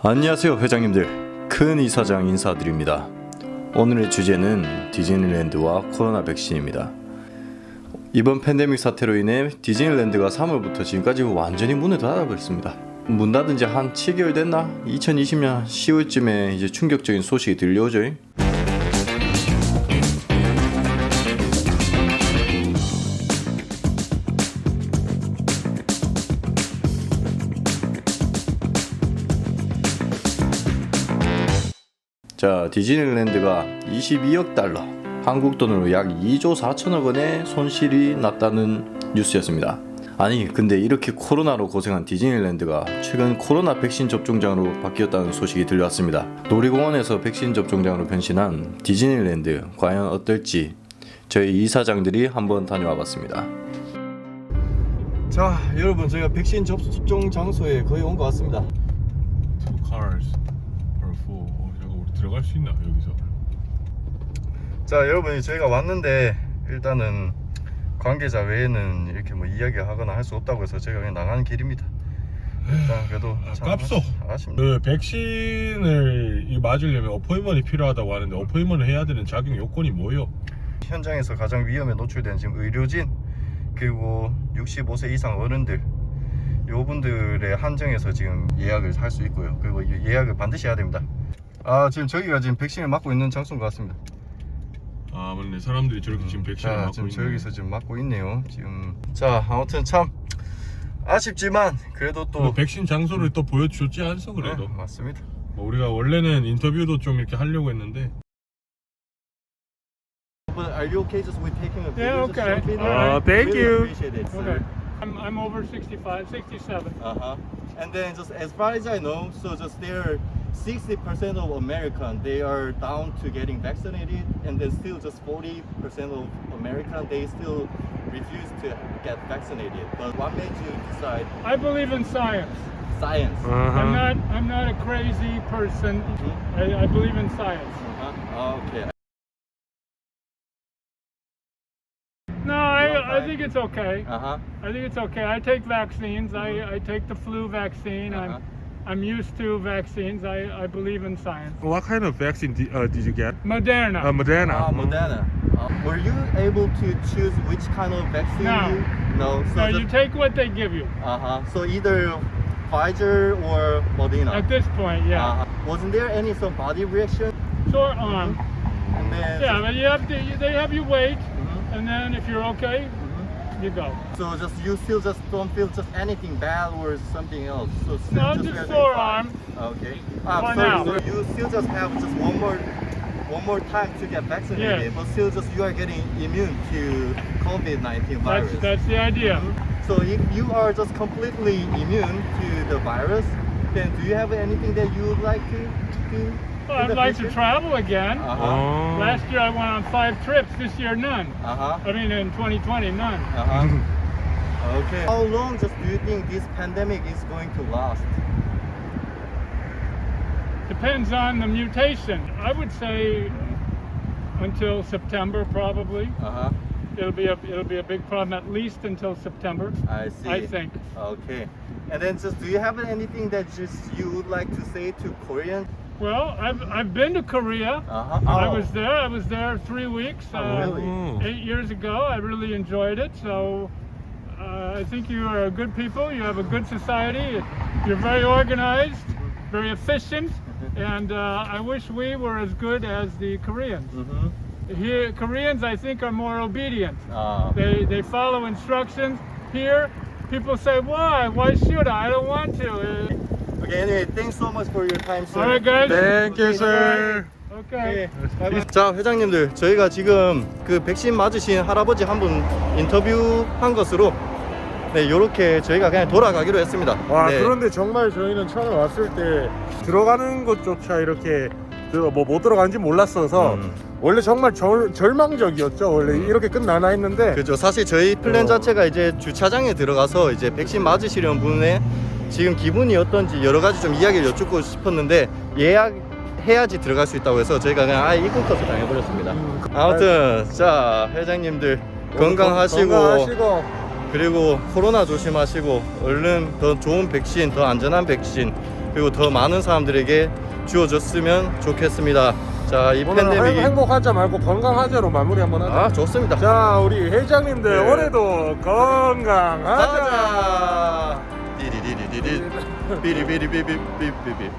안녕하세요 회장님들, 큰 이사장 인사드립니다. 오늘의 주제는 디즈니랜드와 코로나 백신입니다. 이번 팬데믹 사태로 인해 디즈니랜드가 3월부터 지금까지 완전히 문을 닫아버렸습니다. 문 닫은 지 한 7개월 됐나? 2020년 10월쯤에 이제 충격적인 소식이 들려오죠. 자, 디즈니랜드가 22억 달러, 한국 돈으로 약 2조 4천억 원의 손실이 났다는 뉴스였습니다. 아니, 근데 이렇게 코로나로 고생한 디즈니랜드가 최근 코로나 백신 접종장으로 바뀌었다는 소식이 들려왔습니다. 놀이공원에서 백신 접종장으로 변신한 디즈니랜드, 과연 어떨지 저희 이사장들이 한번 다녀와 봤습니다. 자, 여러분, 저희가 백신 접종 장소에 거의 온 것 같습니다. Two cars per full. 잠깐 우리 들어갈 수 있나 여기서? 자, 여러분, 저희가 왔는데 일단은 관계자 외에는 이렇게 뭐 이야기하거나 할 수 없다고 해서 저희가 그냥 나가는 길입니다. 일단 그래도 깝소. 아쉽네. 그 백신을 맞으려면 어포인먼이 필요하다고 하는데 어포인먼을 해야 되는 자격 요건이 뭐요? 현장에서 가장 위험에 노출된 지금 의료진, 그리고 65세 이상 어른들, 요분들의 한정에서 지금 예약을 할 수 있고요. 그리고 예약을 반드시 해야 됩니다. 아, 지금 저기가 지금 백신을 맞고 있는 장소인 것 같습니다. 아 맞네, 사람들이 저렇게 지금 백신을 자, 맞고 지금 있네. 저기서 지금 맞고 있네요. 지금 자, 아무튼 참 아쉽지만 그래도 또 백신 장소를 또 보여줬지 않소 그래도. 네, 맞습니다. 뭐 우리가 원래는 인터뷰도 좀 이렇게 하려고 했는데. But are you okay just with taking a video? Yeah, just okay. jump in All there? right. Thank Really you. appreciate it, Okay. sir. I'm over 65, 67. And then just as far as I know, so just there 60% of American, they are down to getting vaccinated, and then still just 40% of American, they still refuse to get vaccinated. But what made you decide I believe in science. science? I'm not a crazy person. I believe in science. Okay. No, I think it's okay. Uh-huh. I think it's okay. I take vaccines. I take the flu vaccine. Uh-huh. I'm used to vaccines. I believe in science. What kind of vaccine did you get? Moderna. Moderna. Moderna. Were you able to choose which kind of vaccine? No. No. So No, you just, take what they give you. So either Pfizer or Moderna. At this point, yeah. Wasn't there any some body reaction? Sore arm. And then Yeah, but you have to. They have you wait, Mhm. and then if you're okay, you go. So just you still just don't feel just anything bad or something else. So still No, just just everything sore fine. arm. Okay. For So now. you still just have just one more time to get vaccinated, Yeah. but still just you are getting immune to COVID-19 virus. That's the idea. So if you are just completely immune to the virus, then do you have anything that you would like to do? Well, in I'd the like to future? travel again. Uh-huh. Last year I went on 5 trips. This year none. Uh-huh. I mean in 2020 none. Uh-huh. Okay. How long just do you think this pandemic is going to last? Depends on the mutation. I would say until September probably. Uh-huh. It'll be a big problem at least until September. I see. I think. Okay. And then just do you have anything that just you would like to say to Koreans? Well, I've been to Korea. Uh-huh. I was there 3 weeks. Really? 8 years ago. I really enjoyed it. So I think you are a good people. You have a good society. You're very organized, very efficient, and I wish we were as good as the Koreans. Mm-hmm. Here, Koreans, I think, are more obedient. Uh, They follow instructions. Here, people say, "Why? Why should I? I don't want to." okay. Anyway, thanks so much for your time, sir. All right, guys. Thank you, sir. Okay. 자, 회장님들, 저희가 지금 그 백신 맞으신 할아버지 한 분 인터뷰한 것으로 네, 요렇게 저희가 그냥 돌아가기로 했습니다. 와, 네. 그런데 정말 저희는 처음에 왔을 때 들어가는 것조차 이렇게 못 들어간지 몰랐어서 원래 정말 절망적이었죠. 원래 이렇게 끝나나 했는데 그죠. 사실 저희 플랜 어. 자체가 이제 주차장에 들어가서 이제 백신 맞으시려는 분의 지금 기분이 어떤지 여러 가지 좀 이야기를 여쭙고 싶었는데 예약해야지 들어갈 수 있다고 해서 저희가 그냥 아예 입국 컷을 당해버렸습니다. 아무튼 자, 회장님들 건강하시고 그리고 코로나 조심하시고 얼른 더 좋은 백신, 더 안전한 백신 그리고 더 많은 사람들에게 주어졌으면 좋겠습니다. 자, 이 오늘 팬데믹이 행복하자 말고 건강하자로 마무리 한번 하자. 아, 좋습니다. 자, 우리 회장님들 네. 올해도 건강하자. 가자. 띠리리리리리 삐리비리비비비비비.